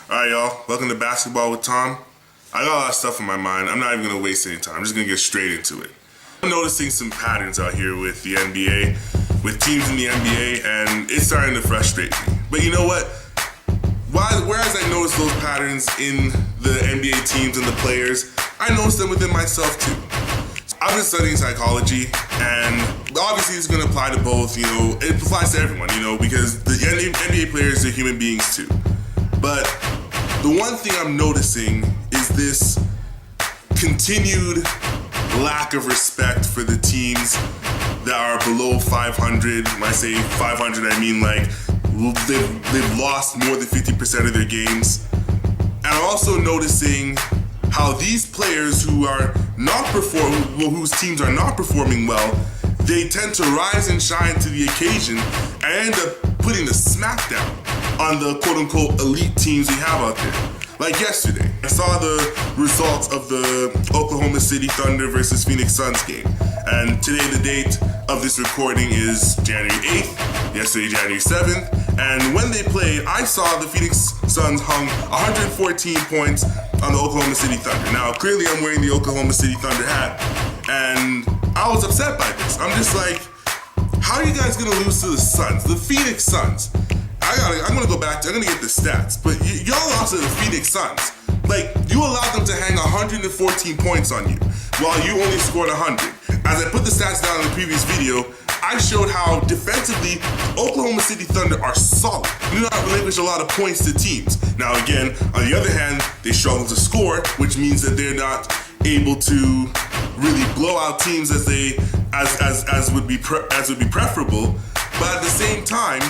Alright, y'all, welcome to Basketball with Tom. I got a lot of stuff on my mind. I'm not even going to waste any time. I'm just going to get straight into it. I'm noticing some patterns out here with the NBA, with teams in the NBA, and it's starting to frustrate me. But you know what? Whereas I notice those patterns in the NBA teams and the players, I notice them within myself too. I've been studying psychology, and obviously it's going to apply to both, it applies to everyone, because the NBA players are human beings too. But the one thing I'm noticing is this continued lack of respect for the teams that are below 500. When I say 500, I mean like they've lost more than 50% of their games. And I'm also noticing how these players who are not whose teams are not performing well, they tend to rise and shine to the occasion and end up putting the smackdown on the quote-unquote elite teams we have out there. Like yesterday, I saw the results of the Oklahoma City Thunder versus Phoenix Suns game. And today the date of this recording is January 8th, yesterday January 7th. And when they played, I saw the Phoenix Suns hung 114 points on the Oklahoma City Thunder. Now, clearly I'm wearing the Oklahoma City Thunder hat, and I was upset by this. I'm just like, how are you guys gonna lose to the Suns, the Phoenix Suns? I'm gonna go back I'm gonna get the stats, but y'all lost to the Phoenix Suns. Like, you allowed them to hang 114 points on you, while you only scored 100. As I put the stats down in the previous video, I showed how defensively Oklahoma City Thunder are solid. They do not relinquish a lot of points to teams. Now again, on the other hand, they struggle to score, which means that they're not able to really blow out teams as would be preferable. But at the same time,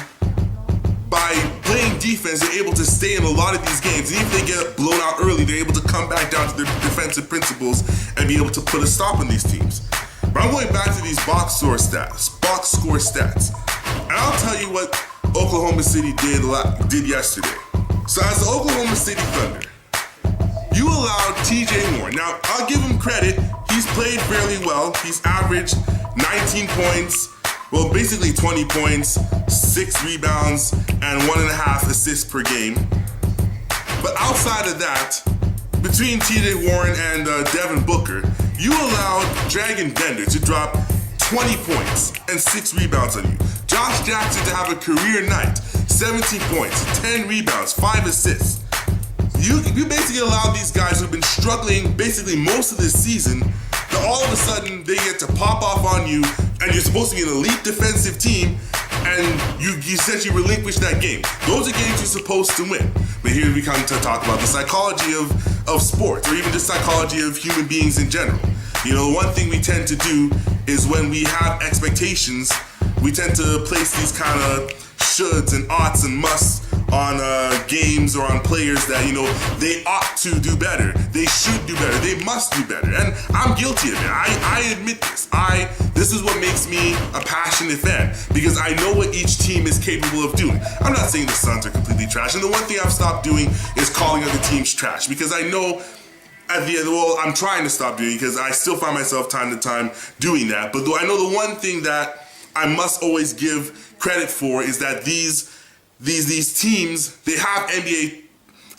by playing defense, they're able to stay in a lot of these games. And even if they get blown out early, they're able to come back down to their defensive principles and be able to put a stop on these teams. But I'm going back to these box score stats. And I'll tell you what Oklahoma City did yesterday. So as the Oklahoma City Thunder, you allowed TJ Warren. Now, I'll give him credit. He's played fairly well. He's averaged 19 points, well, basically 20 points, 6 rebounds, and 1.5 assists per game. But outside of that, between TJ Warren and Devin Booker, you allowed Dragon Bender to drop 20 points and 6 rebounds on you. Josh Jackson to have a career night, 17 points, 10 rebounds, 5 assists. You basically allowed these guys who've been struggling basically most of this season to all of a sudden they get to pop off on you, and you're supposed to be an elite defensive team, and you essentially relinquish that game. Those are games you're supposed to win. But here we come to talk about the psychology of sports, or even the psychology of human beings in general. One thing we tend to do is when we have expectations, we tend to place these kind of shoulds and oughts and musts on games or on players that, they ought to do better. They should do better. They must do better. And I'm guilty of it. I admit this. This is what makes me a passionate fan, because I know what each team is capable of doing. I'm not saying the Suns are completely trash. And the one thing I've stopped doing is calling other teams trash, because I know at the end, I'm trying to stop doing it, because I still find myself time to time doing that. But I know the one thing that I must always give credit for is that these teams, they have NBA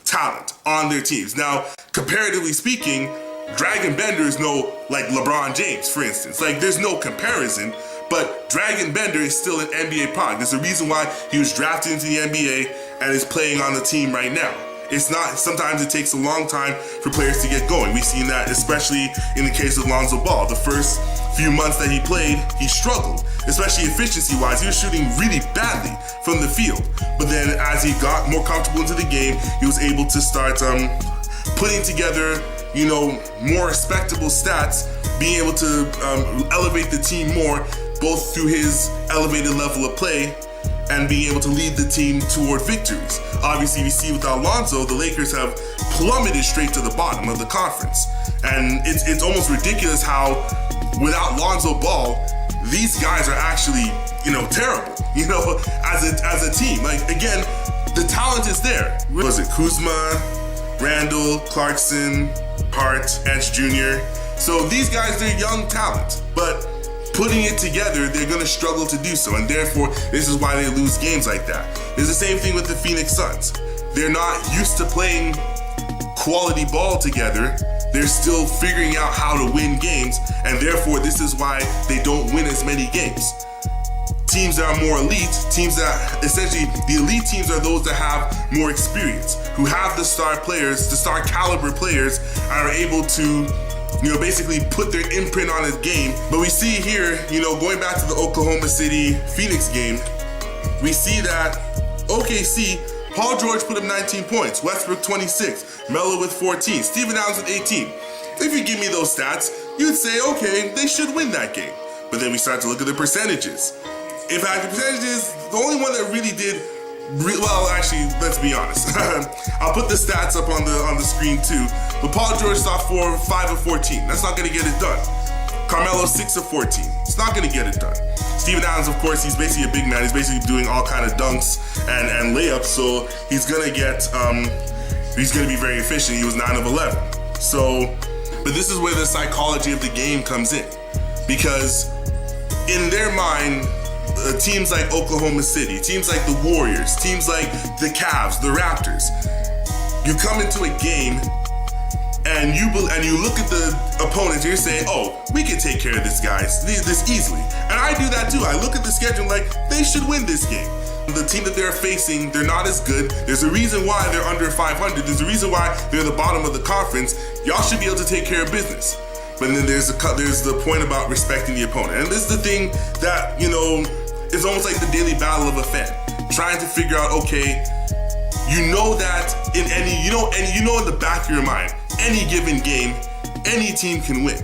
talent on their teams. Now, comparatively speaking, Dragon Bender is no like LeBron James, for instance. Like, there's no comparison, but Dragon Bender is still an NBA product. There's a reason why he was drafted into the NBA and is playing on the team right now. It's not, sometimes it takes a long time for players to get going. We've seen that especially in the case of Lonzo Ball. The first few months that he played, he struggled, especially efficiency-wise. He was shooting really badly from the field. But then as he got more comfortable into the game, he was able to start putting together, more respectable stats, being able to elevate the team more, both through his elevated level of play and being able to lead the team toward victories. Obviously, we see with Alonzo, the Lakers have plummeted straight to the bottom of the conference. And it's almost ridiculous how, without Lonzo Ball, these guys are actually, terrible, as a team. Like, again, the talent is there. What was it? Kuzma, Randall, Clarkson, Hart, Ants Jr. So these guys, they're young talent, but putting it together, they're going to struggle to do so, and therefore, this is why they lose games like that. It's the same thing with the Phoenix Suns. they're not used to playing quality ball together. They're still figuring out how to win games, and therefore this is why they don't win as many games. Teams that are more elite, teams that essentially, the elite teams are those that have more experience, who have the star players, the star caliber players, are able to, basically put their imprint on a game. But we see here, going back to the Oklahoma City Phoenix game, we see that OKC, Paul George put up 19 points, Westbrook 26, Melo with 14, Steven Adams with 18. If you give me those stats, you'd say, okay, they should win that game. But then we start to look at the percentages. In fact, the percentages, the only one that really did, well, actually, let's be honest. I'll put the stats up on the screen too. But Paul George saw 5 of 14. That's not going to get it done. Carmelo 6 of 14. It's not going to get it done. Steven Adams, of course, he's basically a big man. He's basically doing all kind of dunks and layups. So he's going to be very efficient. He was 9 of 11. So, but this is where the psychology of the game comes in, because in their mind, teams like Oklahoma City, teams like the Warriors, teams like the Cavs, the Raptors, you come into a game and you look at the opponents and you're saying, oh, we can take care of this easily. And I do that too. I look at the schedule like, they should win this game. The team that they're facing, they're not as good. There's a reason why they're under 500. There's a reason why they're the bottom of the conference. Y'all should be able to take care of business. But then there's the point about respecting the opponent. And this is the thing that, it's almost like the daily battle of a fan. Trying to figure out, okay, that in in the back of your mind, any given game, any team can win.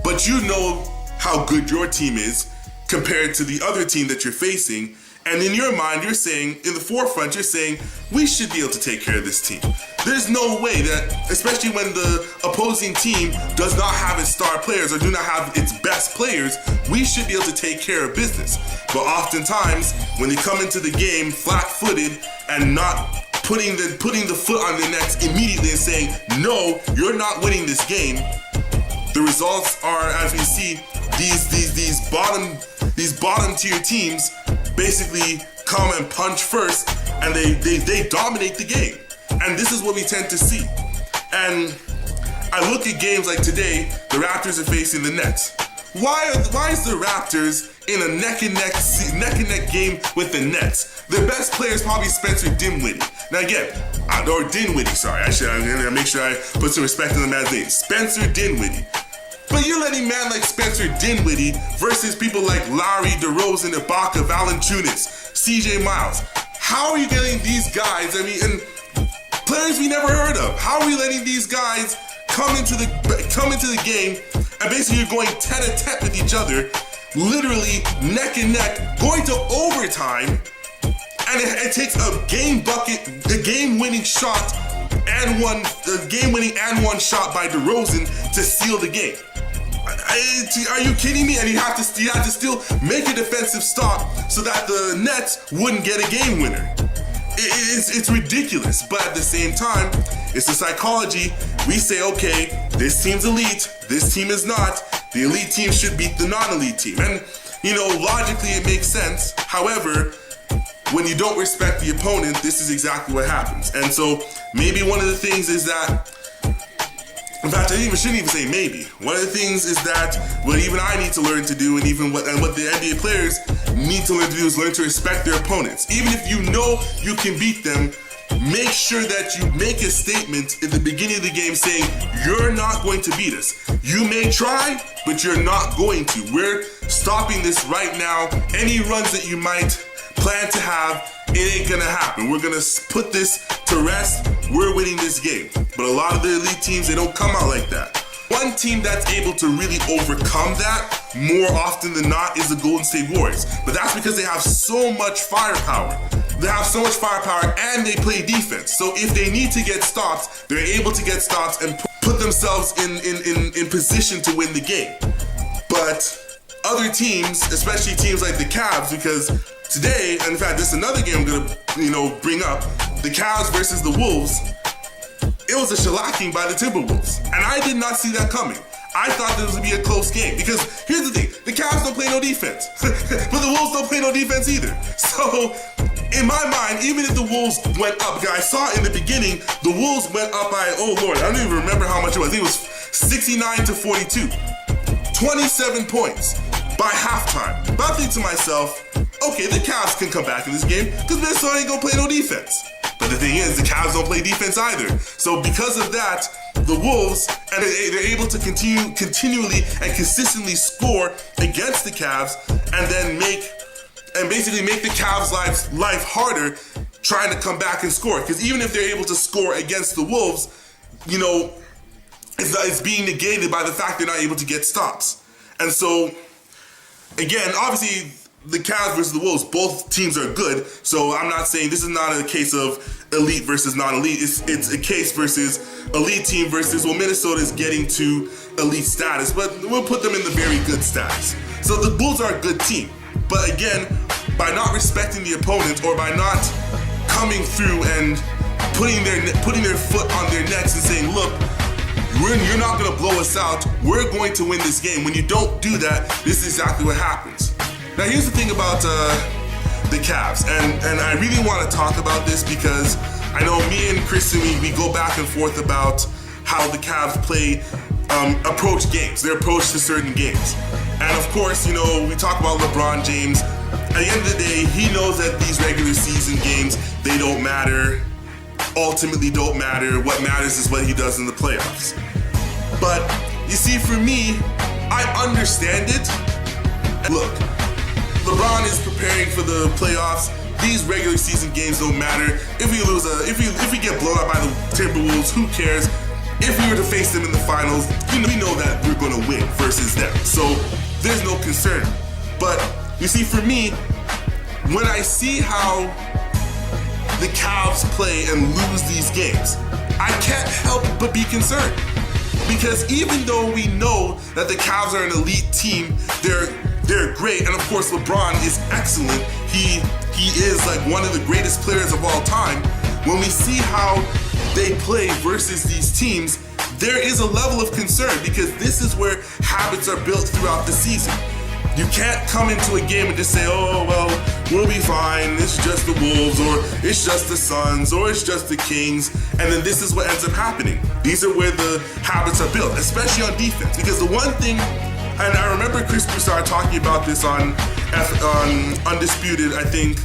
But you know how good your team is compared to the other team that you're facing. And in your mind, you're saying, in the forefront, you're saying, we should be able to take care of this team. There's no way that, especially when the opposing team does not have its star players or do not have its best players, we should be able to take care of business. But oftentimes, when they come into the game flat-footed and not putting the foot on their necks immediately and saying, no, you're not winning this game, the results are, as we see, these bottom tier teams basically come and punch first, and they dominate the game. And this is what we tend to see. And I look at games like today, the Raptors are facing the Nets. Why is the Raptors in a neck and neck game with the Nets? Their best player is probably Spencer Dinwiddie. Now again, or Dinwiddie, sorry. I'm gonna make sure I put some respect on the man's name. Spencer Dinwiddie. But you're letting man like Spencer Dinwiddie versus people like Larry, DeRozan, Ibaka, Valanciunas, CJ Miles. How are you getting these guys? And players we never heard of. How are we letting these guys come into the game and basically you're going tete-a-tete with each other, literally neck and neck, going to overtime, and it takes a game bucket, the game-winning shot, and one shot by DeRozan to seal the game. Are you kidding me? And you have to still make a defensive stop so that the Nets wouldn't get a game winner. It's ridiculous, but at the same time, it's the psychology. We say, okay, this team's elite, this team is not. The elite team should beat the non-elite team. And, logically it makes sense. However, when you don't respect the opponent, this is exactly what happens. And so maybe one of the things is that, in fact, I shouldn't even say maybe. One of the things is that what even I need to learn to do, and what the NBA players need to learn to do, is learn to respect their opponents. Even if you know you can beat them, make sure that you make a statement at the beginning of the game saying, you're not going to beat us. You may try, but you're not going to. We're stopping this right now. Any runs that you might plan to have, it ain't gonna happen. We're gonna put this to rest. We're winning this game. But a lot of the elite teams, they don't come out like that. One team that's able to really overcome that more often than not is the Golden State Warriors. But that's because they have so much firepower. They have so much firepower and they play defense. So if they need to get stops, they're able to get stops and put themselves in position to win the game. But other teams, especially teams like the Cavs, because today, and in fact, this is another game I'm gonna, bring up, the Cavs versus the Wolves. It was a shellacking by the Timberwolves, and I did not see that coming. I thought this would be a close game because here's the thing: the Cavs don't play no defense, but the Wolves don't play no defense either. So in my mind, even if the Wolves went up, because I saw in the beginning, the Wolves went up by, oh Lord, I don't even remember how much it was. I think it was 69 to 42. 27 points by halftime. But I think to myself, okay, the Cavs can come back in this game because Minnesota ain't gonna play no defense. But the thing is, the Cavs don't play defense either. So because of that, the Wolves, and they're able to continually and consistently score against the Cavs, and then basically make the Cavs' life harder trying to come back and score. Because even if they're able to score against the Wolves, you know, it's being negated by the fact they're not able to get stops. And so, again, obviously, the Cavs versus the Wolves, both teams are good. So I'm not saying this is not a case of elite versus non-elite. It's a case versus elite team versus, well, Minnesota is getting to elite status, but we'll put them in the very good status. So the Bulls are a good team. But again, by not respecting the opponent or by not coming through and putting their foot on their necks and saying, look, you're not going to blow us out. We're going to win this game. When you don't do that, this is exactly what happens. Now, here's the thing about the Cavs, and I really want to talk about this because I know me and Kristen, we go back and forth about how the Cavs approach games, their approach to certain games. And of course, you know, we talk about LeBron James. At the end of the day, he knows that these regular season games, they don't matter, ultimately don't matter. What matters is what he does in the playoffs. But you see, for me, I understand it. Look, LeBron is preparing for the playoffs. These regular season games don't matter. If we get blown out by the Timberwolves, who cares? If we were to face them in the finals, we know that we're going to win versus them. So there's no concern. But you see, for me, when I see how the Cavs play and lose these games, I can't help but be concerned. Because even though we know that the Cavs are an elite team, they're great, and of course LeBron is excellent. He is like one of the greatest players of all time. When we see how they play versus these teams, there is a level of concern because this is where habits are built throughout the season. You can't come into a game and just say, oh, well, we'll be fine, it's just the Wolves, or it's just the Suns, or it's just the Kings, and then this is what ends up happening. These are where the habits are built, especially on defense, because the one thing, and I remember Chris Broussard talking about this on Undisputed, I think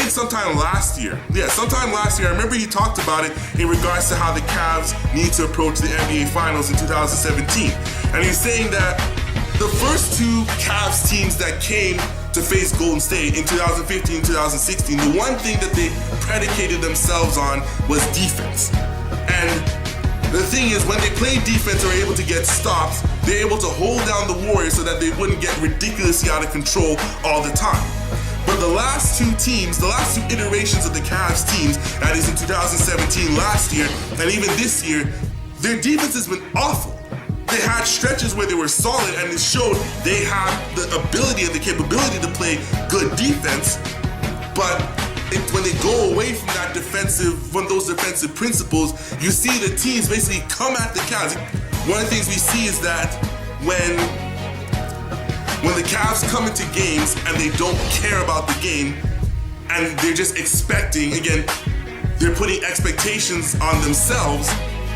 sometime last year. Yeah, sometime last year, I remember he talked about it in regards to how the Cavs need to approach the NBA Finals in 2017. And he's saying that the first two Cavs teams that came to face Golden State in 2015, 2016, the one thing that they predicated themselves on was defense. And the thing is, when they play defense or are able to get stops, they're able to hold down the Warriors so that they wouldn't get ridiculously out of control all the time. But the last two teams, the last two iterations of the Cavs teams, that is in 2017 last year, and even this year, their defense has been awful. They had stretches where they were solid, and it showed they have the ability and the capability to play good defense. But when they go away from those defensive principles, you see the teams basically come at the Cavs. One of the things we see is that when the Cavs come into games and they don't care about the game, and they're just expecting, again, they're putting expectations on themselves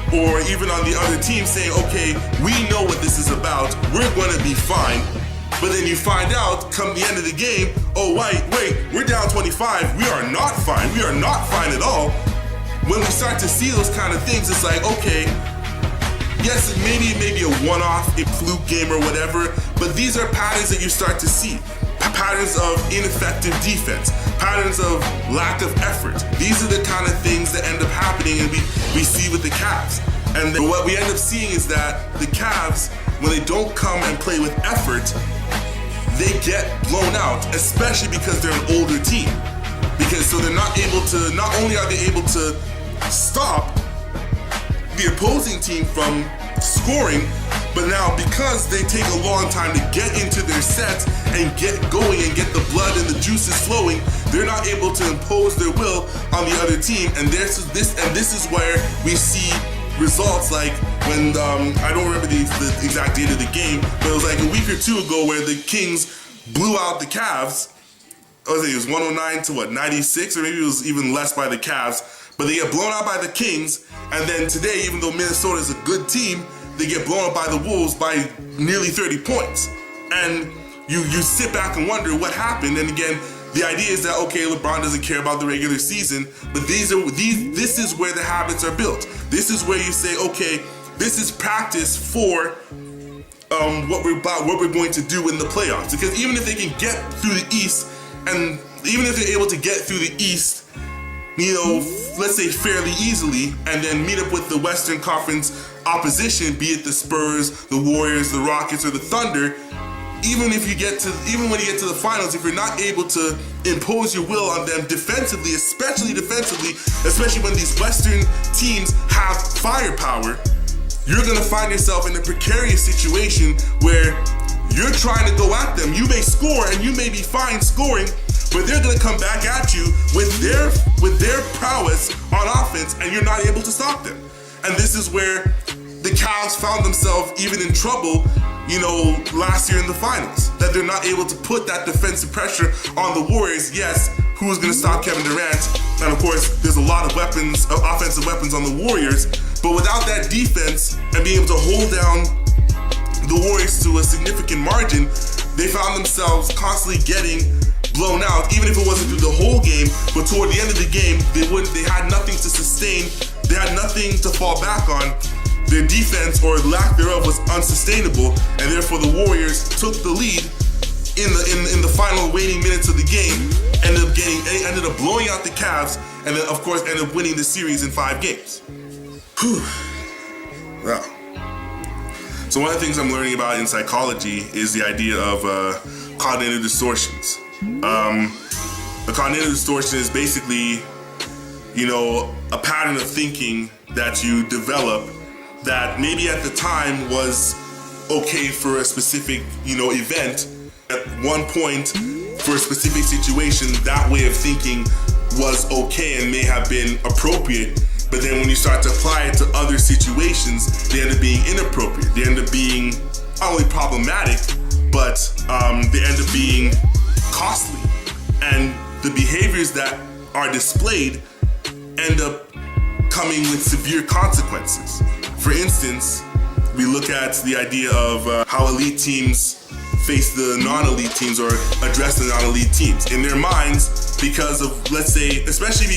or even on the other team, saying, okay, we know what this is about, we're going to be fine. But then you find out, come the end of the game, oh wait, we're down 25, we are not fine at all. When we start to see those kind of things, it's like, okay, yes, maybe it may be a one-off, a fluke game or whatever, but these are patterns that you start to see. Patterns of ineffective defense, patterns of lack of effort. These are the kind of things that end up happening and we see with the Cavs. And then what we end up seeing is that the Cavs, when they don't come and play with effort, they get blown out, especially because they're an older team. So they're not only are they able to stop the opposing team from scoring, but now because they take a long time to get into their sets and get going and get the blood and the juices flowing, they're not able to impose their will on the other team. And this is where we see results like when I don't remember the exact date of the game, but it was like a week or two ago where the Kings blew out the Cavs. it was 109 to what, 96, or maybe it was even less by the Cavs. But they get blown out by the Kings, and then today, even though Minnesota is a good team, they get blown out by the Wolves by nearly 30 points. And you sit back and wonder what happened. And again, the idea is that, okay, LeBron doesn't care about the regular season, but this is where the habits are built. This is where you say, okay, this is practice for what we're going to do in the playoffs. Because even if they can get through the East, and even if they're able to get through the East, you know, let's say fairly easily, and then meet up with the Western Conference opposition, be it the Spurs, the Warriors, the Rockets, or the Thunder, even when you get to the finals, if you're not able to impose your will on them defensively, especially when these Western teams have firepower, you're gonna find yourself in a precarious situation where you're trying to go at them. You may score and you may be fine scoring, but they're gonna come back at you with their prowess on offense, and you're not able to stop them. And this is where the Cavs found themselves even in trouble, you know, last year in the finals. That they're not able to put that defensive pressure on the Warriors. Yes, who's gonna stop Kevin Durant? And of course, there's a lot of weapons, offensive weapons on the Warriors. But without that defense and being able to hold down the Warriors to a significant margin, they found themselves constantly getting blown out, even if it wasn't through the whole game. But toward the end of the game, they had nothing to sustain. They had nothing to fall back on. Their defense, or lack thereof, was unsustainable, and therefore the Warriors took the lead in the final waning minutes of the game. Ended up blowing out the Cavs, and then of course ended up winning the series in 5 games. Whew. Wow. So one of the things I'm learning about in psychology is the idea of cognitive distortions. A cognitive distortion is basically, you know, a pattern of thinking that you develop that maybe at the time was okay for a specific, you know, event. At one point, for a specific situation, that way of thinking was okay and may have been appropriate. But then when you start to apply it to other situations, they end up being inappropriate. They end up being not only problematic, but they end up being costly. And the behaviors that are displayed end up coming with severe consequences. For instance, we look at the idea of how elite teams face the non-elite teams, or address the non-elite teams in their minds, because of, let's say, especially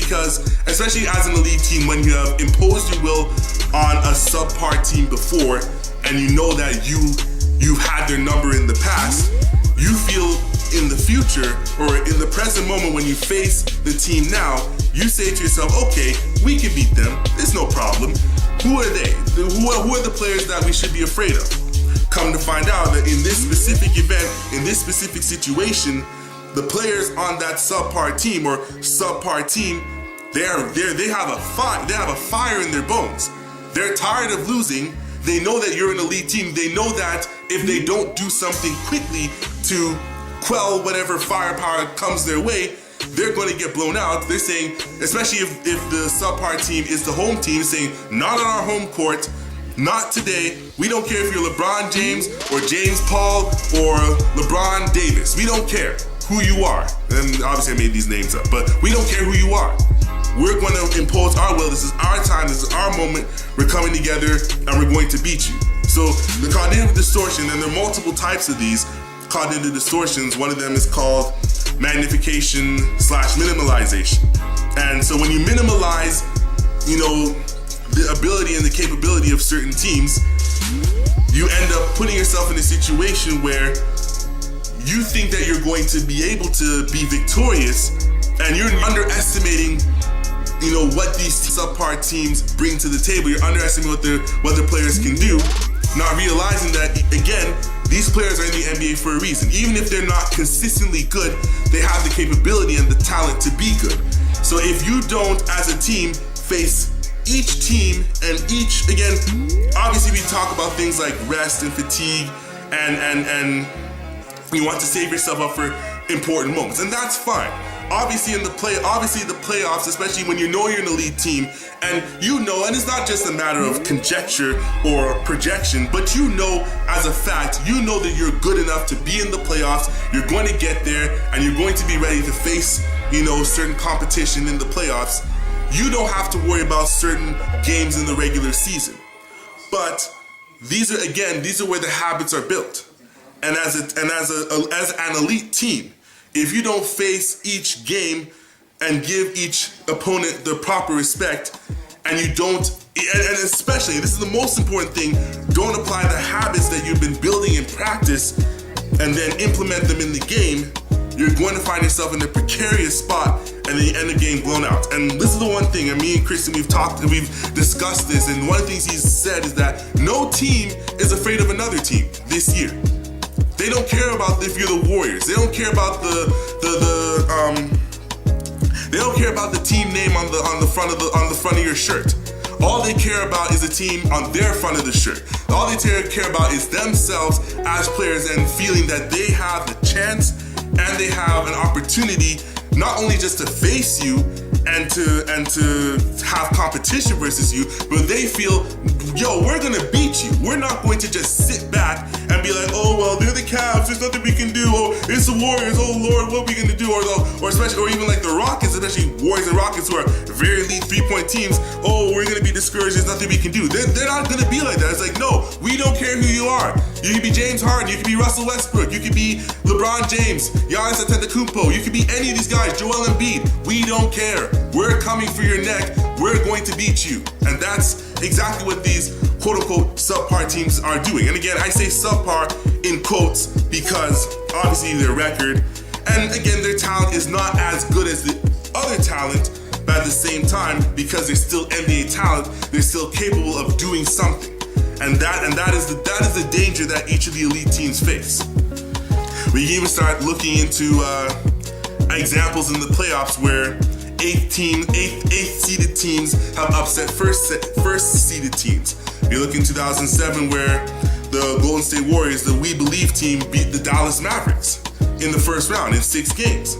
as an elite team, when you have imposed your will on a subpar team before, and you know that you've had their number in the past, you feel in the future, or in the present moment when you face the team now, you say to yourself, okay, we can beat them, it's no problem. Who are they? Who are the players that we should be afraid of? Come to find out that in this specific event, in this specific situation, the players on that subpar team they have a fire in their bones. They're tired of losing. They know that you're an elite team. They know that if they don't do something quickly to quell whatever firepower comes their way, they're going to get blown out. They're saying, especially if the subpar team is the home team, saying, not on our home court, not today. We don't care if you're LeBron James or James Paul or LeBron Davis. We don't care who you are. And obviously I made these names up, but we don't care who you are. We're going to impose our will. This is our time. This is our moment. We're coming together and we're going to beat you. So the cognitive distortion, and there are multiple types of these cognitive distortions. One of them is called magnification / minimalization. And so when you minimalize, you know, the ability and the capability of certain teams, you end up putting yourself in a situation where you think that you're going to be able to be victorious, and you're underestimating, you know, what these subpar teams bring to the table. You're underestimating what their players can do, not realizing that, again, these players are in the NBA for a reason. Even if they're not consistently good, they have the capability and the talent to be good. So if you don't, as a team, face each team and each, again, obviously we talk about things like rest and fatigue, and you want to save yourself up for important moments, and that's fine. obviously the playoffs, especially when you know you're an elite team, and and it's not just a matter of conjecture or projection, but as a fact, that you're good enough to be in the playoffs, you're going to get there, and you're going to be ready to face, certain competition in the playoffs. You don't have to worry about certain games in the regular season. But these are where the habits are built. And as an elite team, if you don't face each game and give each opponent the proper respect, and you don't, and especially, this is the most important thing, don't apply the habits that you've been building in practice and then implement them in the game, you're going to find yourself in a precarious spot and then you end up getting blown out. And this is the one thing, and me and Kristen, we've discussed this, and one of the things he's said is that no team is afraid of another team this year. They don't care about if you're the Warriors. They don't care about they don't care about the team name on the front of your shirt. All they care about is a team on their front of the shirt. All they care about is themselves as players and feeling that they have the chance and they have an opportunity not only just to face you and to have competition versus you, but they feel, we're gonna beat you. We're not going to just sit back and be like, oh well, they're the Cavs, there's nothing we can do. Oh, it's the Warriors, oh Lord, what are we gonna do? Or even like the Rockets, especially Warriors and Rockets, who are very elite 3-point teams. Oh, we're gonna be discouraged. There's nothing we can do. They're not gonna be like that. It's like, no, we don't care who you are. You can be James Harden, you can be Russell Westbrook, you can be LeBron James, Giannis Antetokounmpo, you can be any of these guys, Joel Embiid. We don't care. We're coming for your neck. We're going to beat you. And that's exactly what these quote-unquote subpar teams are doing. And again, I say subpar in quotes because obviously their record, and again, their talent is not as good as the other talent, but at the same time, because they're still NBA talent, they're still capable of doing something. And that is the danger that each of the elite teams face. We can even start looking into examples in the playoffs where eighth seeded teams have upset first seeded teams. You look in 2007 where the Golden State Warriors, the We Believe team, beat the Dallas Mavericks in the first round in 6 games.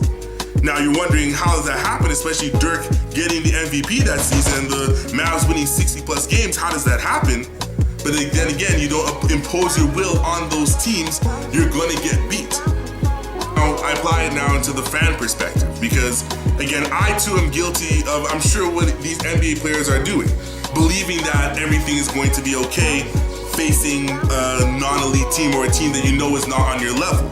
Now you're wondering, how does that happen, especially Dirk getting the MVP that season and the Mavs winning 60 plus games? How does that happen? But then again, you don't impose your will on those teams, you're gonna get beat. Now, I apply it now into the fan perspective because, again, I too am guilty of, I'm sure, what these NBA players are doing, believing that everything is going to be okay facing a non-elite team or a team that you know is not on your level.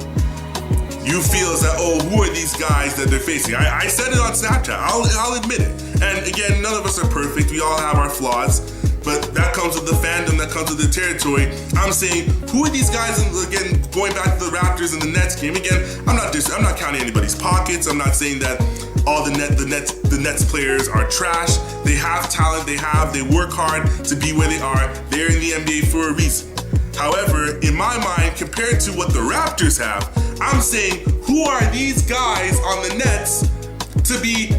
You feel as that, oh, who are these guys that they're facing? I said it on Snapchat, I'll admit it. And again, none of us are perfect, we all have our flaws, but that comes with the fandom, that comes with the territory. I'm saying, who are these guys? And again, going back to the Raptors and the Nets game, again, I'm not counting anybody's pockets. I'm not saying that all the Nets players are trash. They have talent, they work hard to be where they are. They're in the NBA for a reason. However, in my mind, compared to what the Raptors have, I'm saying, who are these guys on the Nets to be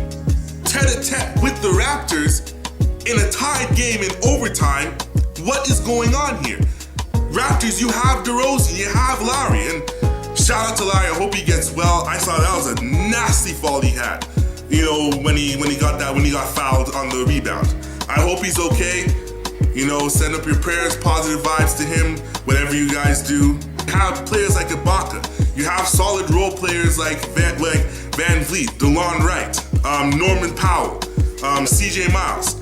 tete-a-tete with the Raptors in a tied game in overtime? What is going on here? Raptors, you have DeRozan, you have Lowry, and shout out to Lowry, I hope he gets well. I saw that was a nasty fall he had, when he got fouled on the rebound. I hope he's okay. Send up your prayers, positive vibes to him, whatever you guys do. You have players like Ibaka. You have solid role players like Van Vliet, Delon Wright, Norman Powell, CJ Miles,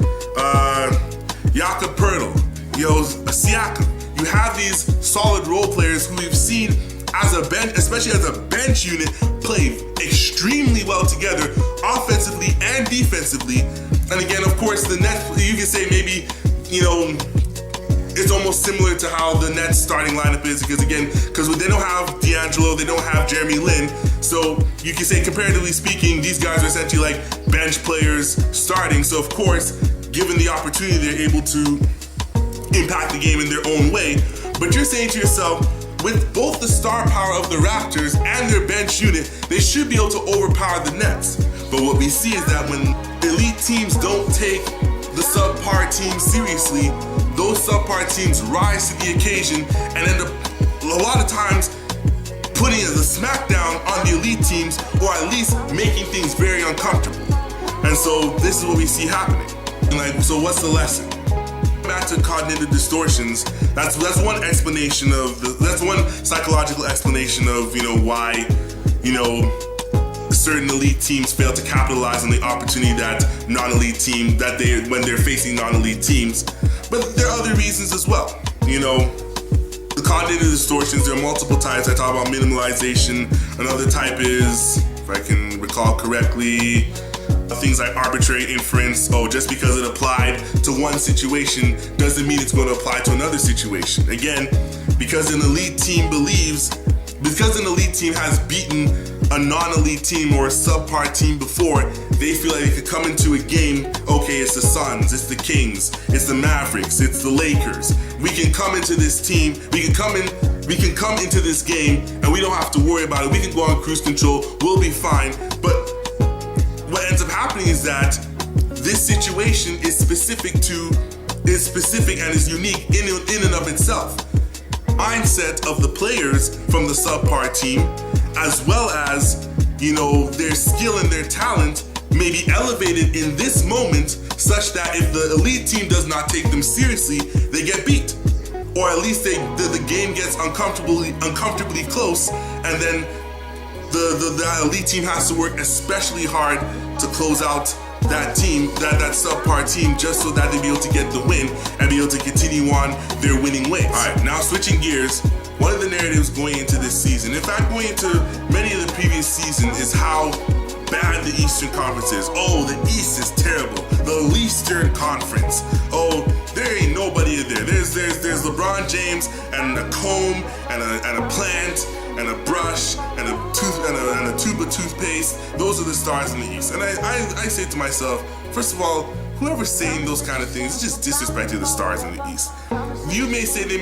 Jakob Poeltl, Siakam. You have these solid role players who we've seen as a bench, especially as a bench unit, play extremely well together, offensively and defensively. And again, of course, the Nets, you can say maybe, it's almost similar to how the Nets starting lineup is because they don't have D'Angelo, they don't have Jeremy Lin. So you can say, comparatively speaking, these guys are essentially like bench players starting. So of course, given the opportunity, they're able to impact the game in their own way. But you're saying to yourself, with both the star power of the Raptors and their bench unit, they should be able to overpower the Nets. But what we see is that when elite teams don't take the subpar teams seriously, those subpar teams rise to the occasion and end up a lot of times putting the smackdown on the elite teams, or at least making things very uncomfortable. And so this is what we see happening. And like, so what's the lesson? Back to cognitive distortions. That's one explanation of that's one psychological explanation of, you know, why, you know, certain elite teams fail to capitalize on the opportunity that non-elite team when they're facing non-elite teams. But there are other reasons as well. You know, the cognitive distortions, there are multiple types. I talk about minimalization. Another type is, if I can recall correctly, things like arbitrary inference. Oh, just because it applied to one situation doesn't mean it's going to apply to another situation. Again, because an elite team has beaten a non-elite team or a subpar team before, they feel like they could come into a game, okay, it's the Suns, it's the Kings, it's the Mavericks, it's the Lakers. We can come into this team, we can come into this game and we don't have to worry about it. We can go on cruise control, we'll be fine. But what ends up happening is that this situation is specific and is unique in and of itself. Mindset of the players from the subpar team, as well as, you know, their skill and their talent may be elevated in this moment such that if the elite team does not take them seriously, they get beat. Or at least the game gets uncomfortably close, and then the elite team has to work especially hard to close out that team, that subpar team, just so that they be able to get the win and be able to continue on their winning ways. All right, now switching gears, one of the narratives going into this season, in fact going into many of the previous seasons, is how bad the Eastern Conference is. Oh, the East is terrible. The Eastern Conference. Oh, there ain't nobody in there. There's LeBron James and a comb and a plant and a brush and a tube of toothpaste. Those are the stars in the East. And I say to myself, first of all, whoever's saying those kind of things is just disrespecting the stars in the East. You may say they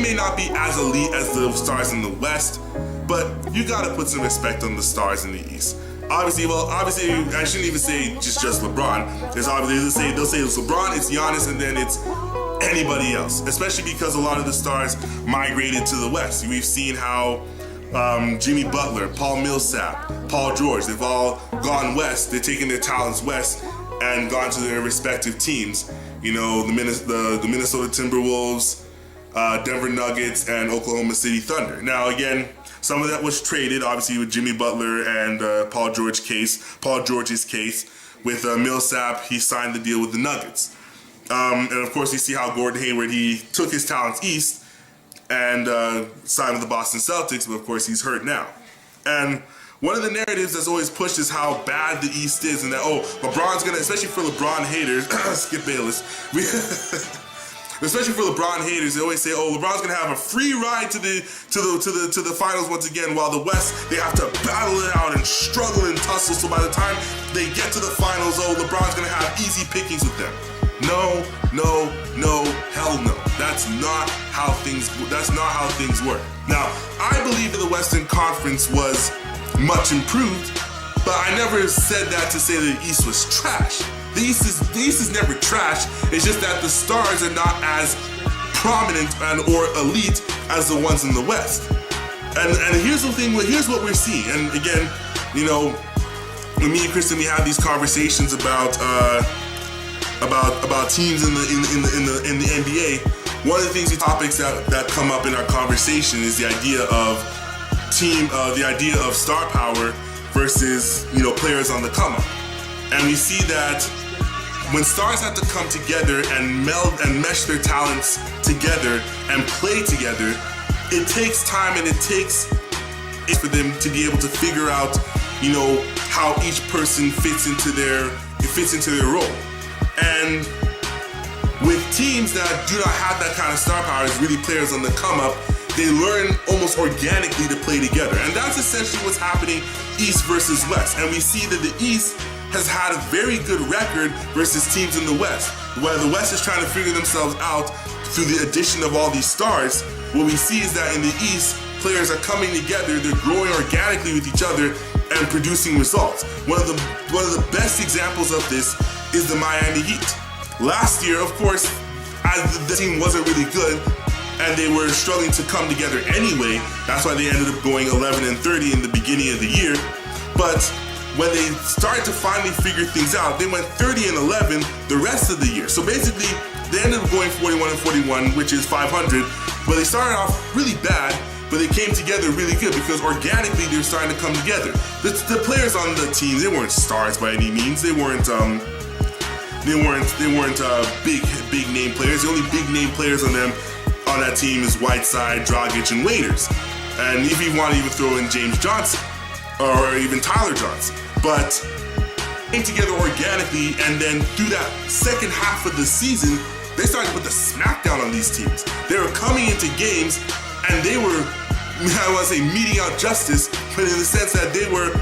may not be as elite as the stars in the West, but you gotta put some respect on the stars in the East. Obviously, I shouldn't even say just LeBron. There's obviously they'll say it's LeBron, it's Giannis, and then it's anybody else. Especially because a lot of the stars migrated to the West. We've seen how Jimmy Butler, Paul Millsap, Paul George, they've all gone west. They're taking their talents west and gone to their respective teams. You know, the Minnesota Timberwolves, Denver Nuggets, and Oklahoma City Thunder. Now, again, some of that was traded, obviously, with Jimmy Butler and Paul George's case. With Millsap, he signed the deal with the Nuggets. And of course, you see how Gordon Hayward, he took his talents east and signed with the Boston Celtics, but of course, he's hurt now. And one of the narratives that's always pushed is how bad the East is, and that, oh, LeBron's gonna, especially for LeBron haters, Skip Bayless, especially for LeBron haters, they always say, oh, LeBron's gonna have a free ride to the finals once again, while the West, they have to battle it out and struggle and tussle, so by the time they get to the finals, oh, LeBron's gonna have easy pickings with them. No, hell no. That's not how things work. Now, I believe that the Western Conference was much improved, but I never said that to say that the East was trash. The East is never trash. It's just that the stars are not as prominent or elite as the ones in the West. And here's the thing. Here's what we're seeing. And again, you know, when me and Kristen, we have these conversations about teams in the NBA. One of the things, the topics that come up in our conversation is the idea of star power versus, you know, players on the come up. And we see that when stars have to come together and meld and mesh their talents together and play together, it takes time and it takes for them to be able to figure out, you know, how each person fits into their role. And with teams that do not have that kind of star power, as really players on the come up, they learn almost organically to play together. And that's essentially what's happening East versus West. And we see that the East has had a very good record versus teams in the West. While the West is trying to figure themselves out through the addition of all these stars, what we see is that in the East, players are coming together, they're growing organically with each other and producing results. One of the best examples of this is the Miami Heat. Last year, of course, as the team wasn't really good, and they were struggling to come together anyway. That's why they ended up going 11-30 in the beginning of the year. But when they started to finally figure things out, they went 30-11 the rest of the year. So basically, they ended up going 41-41, which is 500. But they started off really bad, but they came together really good because organically they're starting to come together. The players on the team, they weren't stars by any means. They weren't big name players. The only big name players on that team is Whiteside, Dragic, and Waiters. And if you want to even throw in James Johnson or even Tyler Johnson, but came together organically, and then through that second half of the season, they started to put the smackdown on these teams. They were coming into games, and they were, I want to say, meeting out justice, but in the sense that they were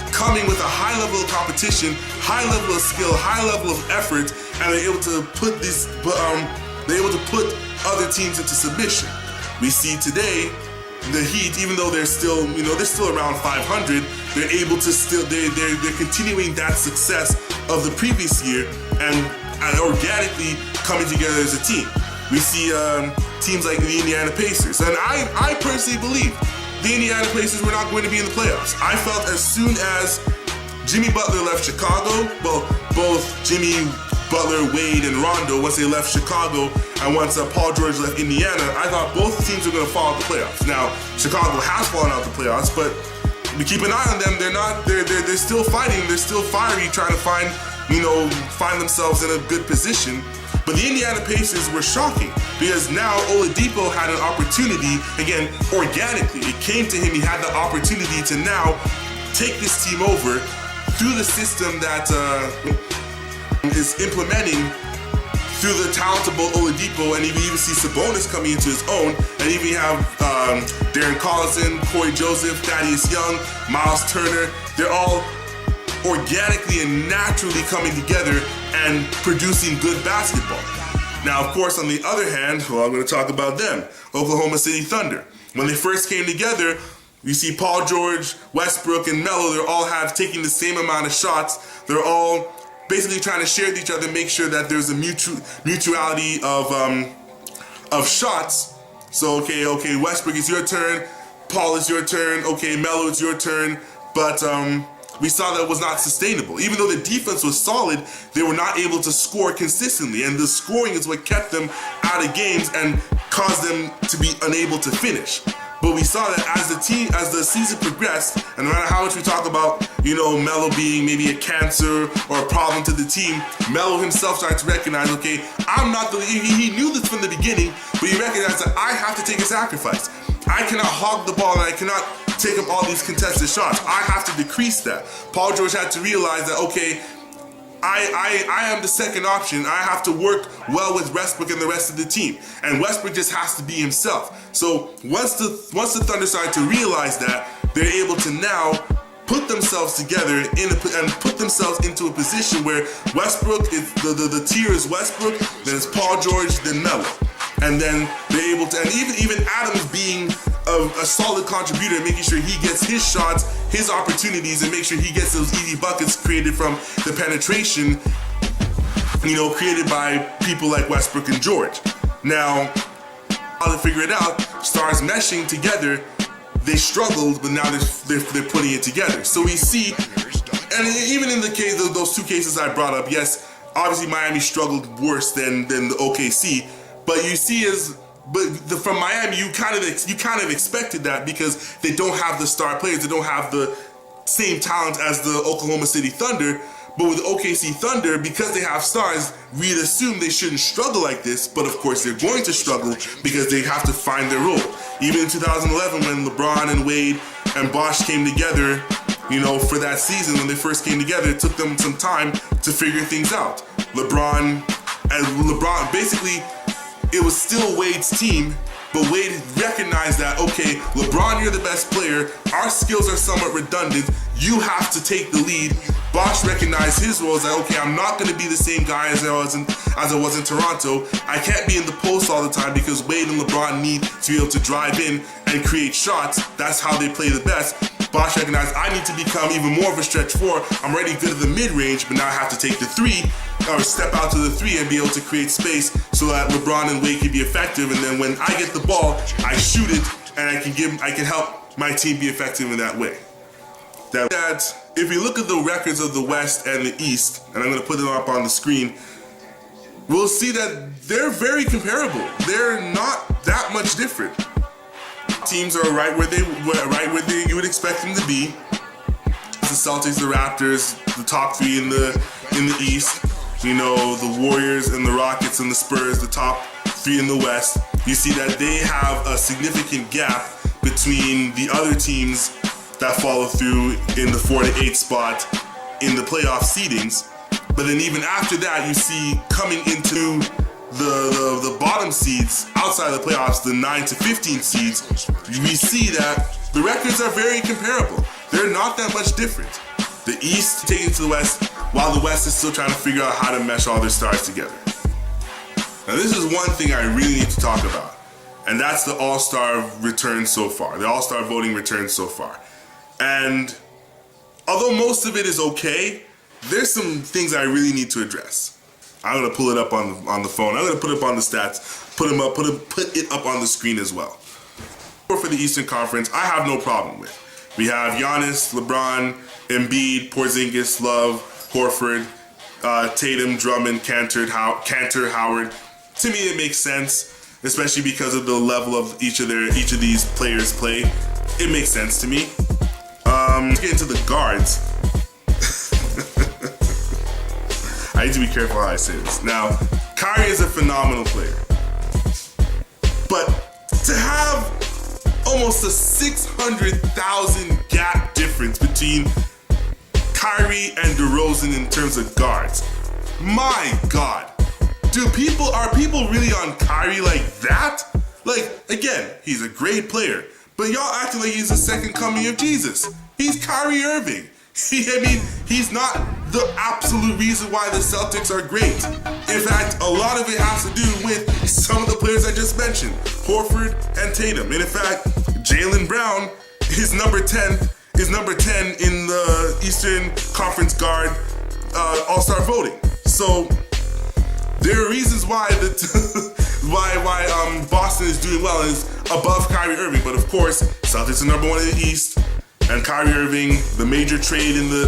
coming with a high level of competition, high level of skill, high level of effort, and they're able to put other teams into submission. We see today the Heat, even though they're still around 500, they're able to they're continuing that success of the previous year and organically coming together as a team. We see teams like the Indiana Pacers, and I personally believe the Indiana Pacers were not going to be in the playoffs. I felt as soon as Jimmy Butler left Chicago, well, both Jimmy Butler, Wade, and Rondo, once they left Chicago and once Paul George left Indiana, I thought both teams were going to fall out the playoffs. Now, Chicago has fallen out the playoffs, but we keep an eye on them. They're still fighting. They're still fiery, trying to find themselves in a good position. But the Indiana Pacers were shocking because now Oladipo had an opportunity, again, organically. It came to him. He had the opportunity to now take this team over through the system that is implementing through the talentable Oladipo, and you even see Sabonis coming into his own, and even have Darren Collison, Corey Joseph, Thaddeus Young, Miles Turner. They're all organically and naturally coming together and producing good basketball. Now, of course, on the other hand, well, I'm going to talk about them, Oklahoma City Thunder. When they first came together, you see Paul George, Westbrook, and Melo, they're all taking the same amount of shots. They're all basically trying to share with each other, make sure that there's a mutuality of shots. So, okay, Westbrook, it's your turn. Paul, it's your turn. Okay, Melo, it's your turn. But we saw that it was not sustainable. Even though the defense was solid, they were not able to score consistently. And the scoring is what kept them out of games and caused them to be unable to finish. But we saw that as the season progressed, and no matter how much we talk about, Melo being maybe a cancer or a problem to the team, Melo himself started to recognize, okay, I'm not he knew this from the beginning, but he recognized that I have to take a sacrifice. I cannot hog the ball and I cannot take up all these contested shots. I have to decrease that. Paul George had to realize that, okay, I am the second option. I have to work well with Westbrook and the rest of the team. And Westbrook just has to be himself. So once the Thunder started to realize that, they're able to now put themselves together and put themselves into a position where Westbrook is the tier is Westbrook, then it's Paul George, then Melo. And then they're able to, and even Adams being a solid contributor, making sure he gets his shots, his opportunities, and make sure he gets those easy buckets created from the penetration, created by people like Westbrook and George. Now, how to figure it out, stars meshing together, they struggled, but now they're putting it together. So we see, and even in the case of those two cases I brought up, yes, obviously Miami struggled worse than the OKC, but you see from Miami, you kind of expected that because they don't have the star players, they don't have the same talent as the Oklahoma City Thunder. But with OKC Thunder, because they have stars, we'd assume they shouldn't struggle like this. But of course, they're going to struggle because they have to find their role. Even in 2011, when LeBron and Wade and Bosh came together, for that season when they first came together, it took them some time to figure things out. LeBron, basically, it was still Wade's team, but Wade recognized that, okay, LeBron, you're the best player. Our skills are somewhat redundant. You have to take the lead. Bosh recognized his role as that, okay, I'm not going to be the same guy as I was in Toronto. I can't be in the post all the time because Wade and LeBron need to be able to drive in and create shots. That's how they play the best. Bosh recognized I need to become even more of a stretch four. I'm already good at the mid-range, but now I have to take the three or step out to the three and be able to create space so that LeBron and Wade can be effective, and then when I get the ball, I shoot it, and I can help my team be effective in that way. That if you look at the records of the West and the East, and I'm going to put them up on the screen, we'll see that they're very comparable. They're not that much different. Teams are right where you would expect them to be. The Celtics, the Raptors, the top three in the East. You know, the Warriors and the Rockets and the Spurs, the top three in the West. You see that they have a significant gap between the other teams that follow through in the 4 to 8 spot in the playoff seedings. But then even after that, you see coming into the bottom seeds outside of the playoffs, the 9 to 15 seeds, we see that the records are very comparable. They're not that much different. The East taking to the West, while the West is still trying to figure out how to mesh all their stars together. Now this is one thing I really need to talk about, and that's the All-Star return so far, the All-Star voting return so far. And although most of it is okay, there's some things I really need to address. I'm gonna pull it up on the phone. I'm gonna put it up on the stats, put it up on the screen as well. For the Eastern Conference, I have no problem with. We have Giannis, LeBron, Embiid, Porzingis, Love, Horford, Tatum, Drummond, Cantor, Howard. To me, it makes sense, especially because of the level of each of these players' play. It makes sense to me. Let's get into the guards. I need to be careful how I say this. Now, Kyrie is a phenomenal player, but to have almost a 600,000 gap difference between Kyrie and DeRozan in terms of guards. My God, are people really on Kyrie like that? Like, again, he's a great player, but y'all acting like he's the second coming of Jesus. He's Kyrie Irving. He's not the absolute reason why the Celtics are great. In fact, a lot of it has to do with some of the players I just mentioned, Horford and Tatum. And in fact, Jaylen Brown is number 10 in the Eastern Conference guard All-Star voting. So there are reasons why Boston is doing well and is above Kyrie Irving. But of course, Celtics are number 1 in the East. And Kyrie Irving, the major trade in the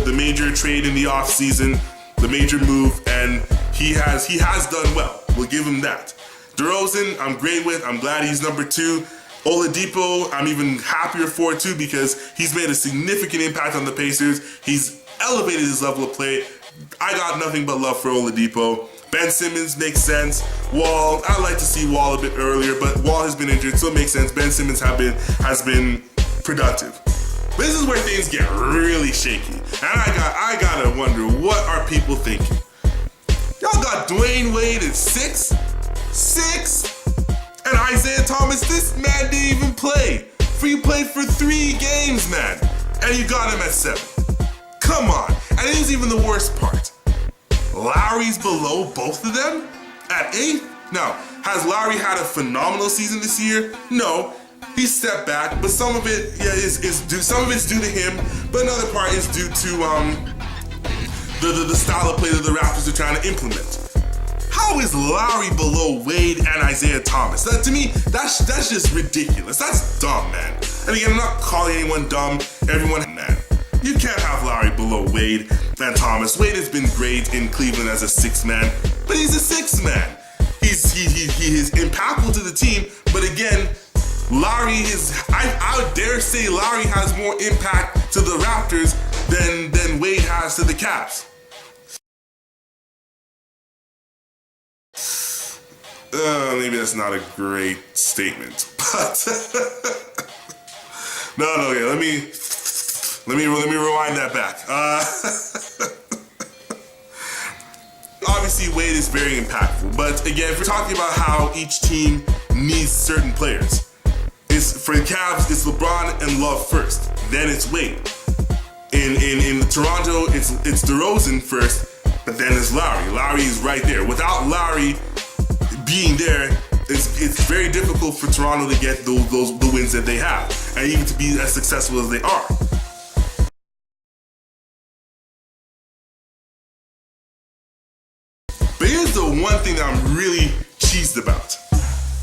offseason, the major move, and he has done well. We'll give him that. DeRozan, I'm great with. I'm glad he's number 2. Oladipo, I'm even happier for too because he's made a significant impact on the Pacers. He's elevated his level of play. I got nothing but love for Oladipo. Ben Simmons makes sense. Wall, I'd like to see Wall a bit earlier, but Wall has been injured, so it makes sense. Ben Simmons has been productive. But this is where things get really shaky. And I gotta wonder, what are people thinking? Y'all got Dwayne Wade at 6? 6? And Isaiah Thomas, this man didn't even play. He played for 3 games, man. And you got him at 7. Come on. And here's even the worst part. Lowry's below both of them at 8? Now, has Lowry had a phenomenal season this year? No. He stepped back, but some of it is due. Some of it's due to him, but another part is due to the style of play that the Raptors are trying to implement. How is Lowry below Wade and Isaiah Thomas? To me, that's just ridiculous. That's dumb, man. And again, I'm not calling anyone dumb. Everyone, man. You can't have Lowry below Wade and Thomas. Wade has been great in Cleveland as a 6th man, but he's a 6th man. He is impactful to the team, but again, Lowry is, I would dare say Lowry has more impact to the Raptors than Wade has to the Cavs. Maybe that's not a great statement, but no, okay, let me rewind that back. Obviously, Wade is very impactful, but again, if we're talking about how each team needs certain players, for the Cavs, it's LeBron and Love first. Then it's Wade. In Toronto, it's DeRozan first, but then it's Lowry. Lowry is right there. Without Lowry being there, it's very difficult for Toronto to get the wins that they have, and even to be as successful as they are. But here's the one thing that I'm really cheesed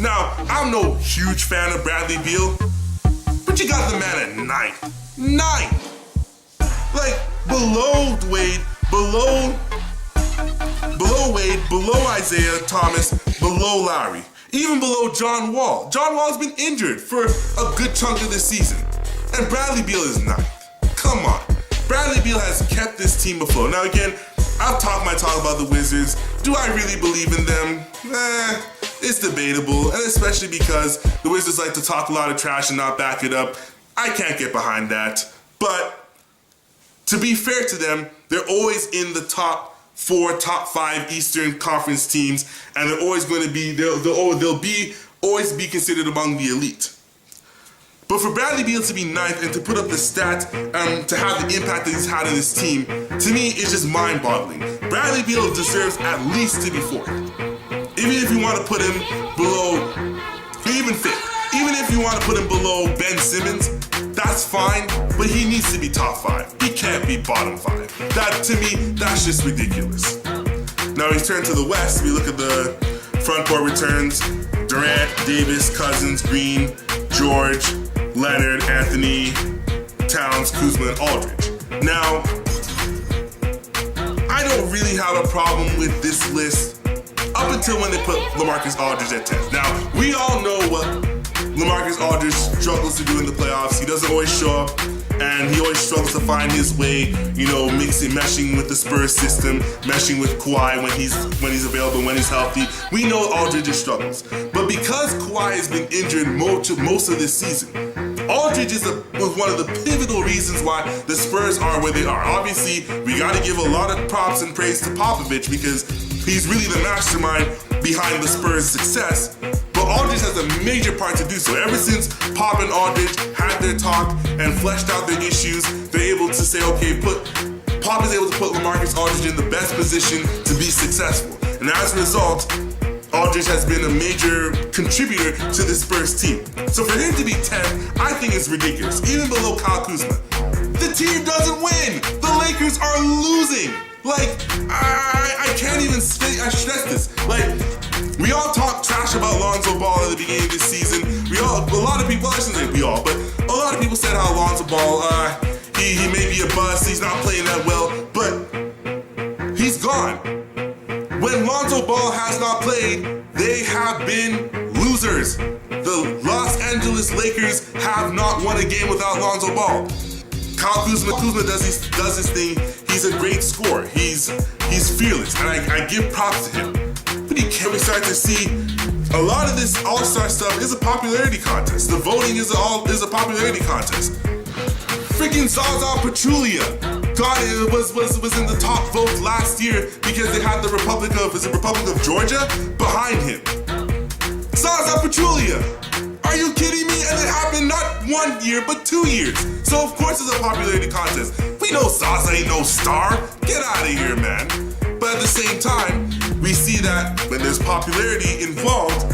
Now, I'm no huge fan of Bradley Beal, but you got the man at 9th. 9th! Like, below Wade, below Wade, below Isaiah Thomas, below Lowry, even below John Wall. John Wall's been injured for a good chunk of this season, and Bradley Beal is 9th. Come on. Bradley Beal has kept this team afloat. Now again, I've talked my talk about the Wizards. Do I really believe in them? It's debatable, and especially because the Wizards like to talk a lot of trash and not back it up. I can't get behind that. But to be fair to them, they're always in the top 4, top 5 Eastern Conference teams, and they're always going to be, they'll be always be considered among the elite. But for Bradley Beal to be 9th and to put up the stats, to have the impact that he's had on this team, to me, it's just mind-boggling. Bradley Beal deserves at least to be 4th. Even if you want to put him below, even 5th. Even if you want to put him below Ben Simmons, that's fine, but he needs to be top 5. He can't be bottom 5. That, to me, that's just ridiculous. Now we turn to the West, we look at the front court returns. Durant, Davis, Cousins, Green, George, Leonard, Anthony, Towns, Kuzma, and Aldridge. Now, I don't really have a problem with this list up until when they put LaMarcus Aldridge at 10th. Now, we all know what LaMarcus Aldridge struggles to do in the playoffs. He doesn't always show up, and he always struggles to find his way, meshing with the Spurs system, meshing with Kawhi when he's available, when he's healthy. We know Aldridge's struggles. But because Kawhi has been injured most of this season, Aldridge was one of the pivotal reasons why the Spurs are where they are. Obviously, we got to give a lot of props and praise to Popovich because he's really the mastermind behind the Spurs' success. But Aldridge has a major part to do so. Ever since Pop and Aldridge had their talk and fleshed out their issues, they're able to say, okay, Pop is able to put LaMarcus Aldridge in the best position to be successful. And as a result, Aldridge has been a major contributor to the Spurs team. So for him to be 10th, I think it's ridiculous. Even below Kyle Kuzma. The team doesn't win. The Lakers are losing. Like, I can't even I stress this. Like, we all talk trash about Lonzo Ball at the beginning of this season. A lot of people, I shouldn't say we all, but a lot of people said how Lonzo Ball, he may be a bust, he's not playing that well, but he's gone. When Lonzo Ball has not played, they have been losers. The Los Angeles Lakers have not won a game without Lonzo Ball. Kyle Kuzma does his thing. He's a great scorer. He's fearless, and I give props to him. But we start to see a lot of this All-Star stuff is a popularity contest. The voting is a popularity contest. Freaking Zaza Pachulia was in the top votes last year because they had the Republic of Georgia behind him. Zaza Pachulia. Are you kidding me? And it happened not 1 year, but 2 years. So of course it's a popularity contest. We know Zaza ain't no star. Get out of here, man. But at the same time, we see that when there's popularity involved,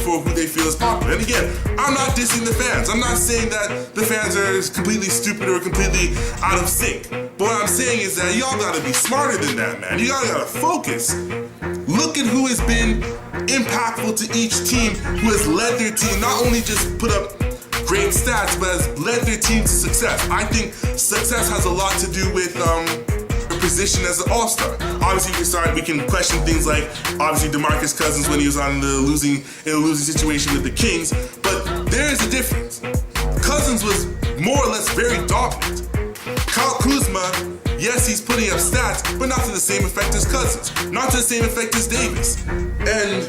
for who they feel is popular. And again, I'm not dissing the fans. I'm not saying that the fans are completely stupid or completely out of sync. But what I'm saying is that y'all gotta be smarter than that, man. You gotta focus. Look at who has been impactful to each team, who has led their team, not only just put up great stats, but has led their team to success. I think success has a lot to do with position as an all-star. Obviously, we can question things like obviously DeMarcus Cousins when he was in a losing situation with the Kings, but there is a difference. Cousins was more or less very dominant. Kyle Kuzma, yes, he's putting up stats, but not to the same effect as Cousins, not to the same effect as Davis. And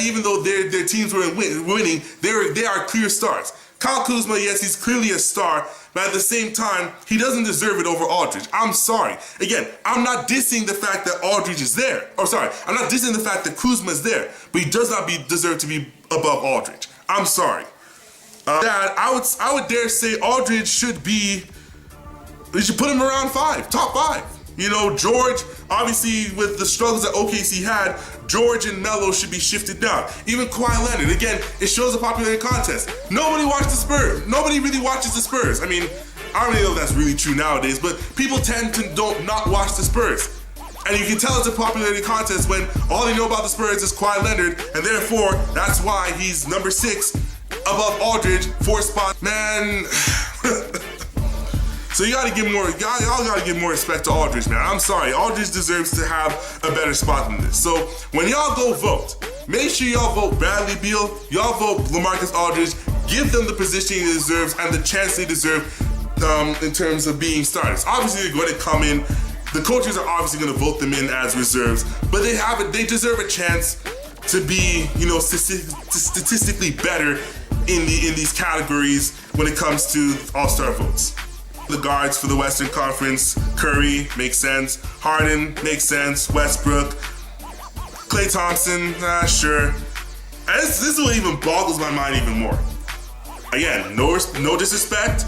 even though their teams were winning, they are clear stars. Kyle Kuzma, yes, he's clearly a star, but at the same time, he doesn't deserve it over Aldridge. I'm sorry. Again, I'm not dissing the fact that Aldridge is there. I'm not dissing the fact that Kuzma is there, but he does not deserve to be above Aldridge. I'm sorry. I would dare say Aldridge should put him around 5, top 5. George, obviously with the struggles that OKC had, George and Melo should be shifted down. Even Kawhi Leonard, again, it shows a popularity contest. Nobody watched the Spurs. Nobody really watches the Spurs. I mean, I don't really know if that's really true nowadays, but people tend to not watch the Spurs. And you can tell it's a popularity contest when all they know about the Spurs is Kawhi Leonard, and therefore, that's why he's number 6 above Aldridge, 4 spots. Man, so you gotta give more, y'all gotta give more respect to Aldridge, man. I'm sorry, Aldridge deserves to have a better spot than this. So when y'all go vote, make sure y'all vote Bradley Beal, y'all vote LaMarcus Aldridge, give them the position he deserves and the chance they deserve in terms of being starters. Obviously, they're going to come in. The coaches are obviously going to vote them in as reserves, but they deserve a chance to be, statistically better in these categories when it comes to All-Star votes. The guards for the Western Conference, Curry makes sense, Harden makes sense, Westbrook, Klay Thompson, sure. And this is what even boggles my mind even more. Again, no disrespect.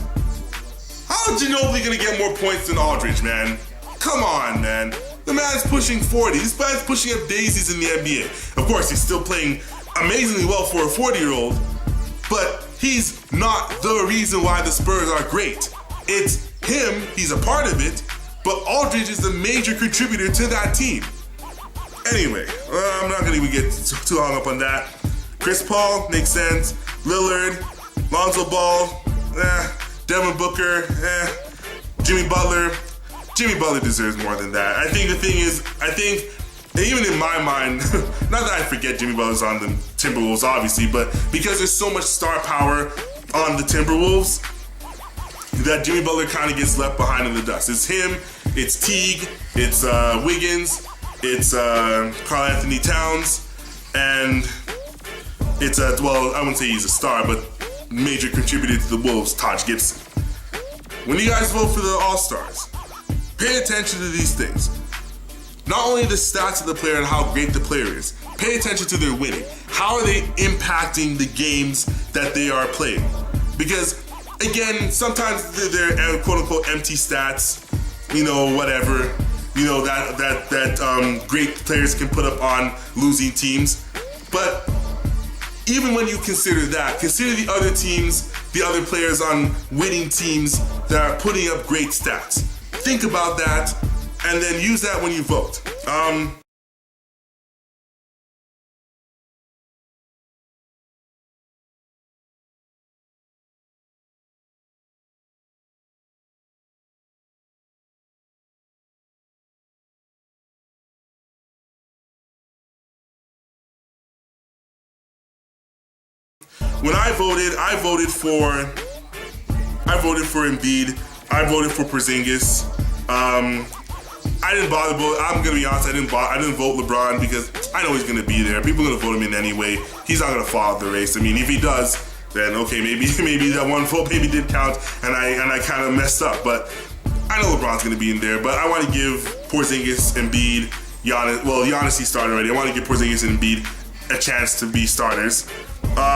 How is Ginobili gonna get more points than Aldridge, man? Come on, man. The man's pushing 40. This man's pushing up daisies in the NBA. Of course, he's still playing amazingly well for a 40-year-old, but he's not the reason why the Spurs are great. It's him, he's a part of it, but Aldridge is the major contributor to that team. Anyway, I'm not gonna even get too hung up on that. Chris Paul makes sense. Lillard, Lonzo Ball, Devin Booker, Jimmy Butler. Jimmy Butler deserves more than that. I think the thing is, even in my mind, not that I forget Jimmy Butler's on the Timberwolves, obviously, but because there's so much star power on the Timberwolves, that Jimmy Butler kind of gets left behind in the dust. It's him, it's Teague, it's Wiggins, it's Karl Anthony Towns, and it's well, I wouldn't say he's a star, but major contributor to the Wolves, Taj Gibson. When you guys vote for the All-Stars, pay attention to these things. Not only the stats of the player and how great the player is, pay attention to their winning. How are they impacting the games that they are playing? Because, again, sometimes they're quote-unquote empty stats, whatever, that great players can put up on losing teams. But even when you consider that, consider the other teams, the other players on winning teams that are putting up great stats. Think about that, and then use that when you vote. When I voted for Embiid. I voted for Porzingis. I didn't bother vote. I'm gonna be honest. I didn't vote LeBron because I know he's gonna be there. People are gonna vote him in anyway. He's not gonna fall out the race. I mean, if he does, then okay, maybe that one vote maybe did count, and I kind of messed up. But I know LeBron's gonna be in there. But I want to give Porzingis, Embiid, Giannis. Well, Giannis he started already. I want to give Porzingis and Embiid a chance to be starters.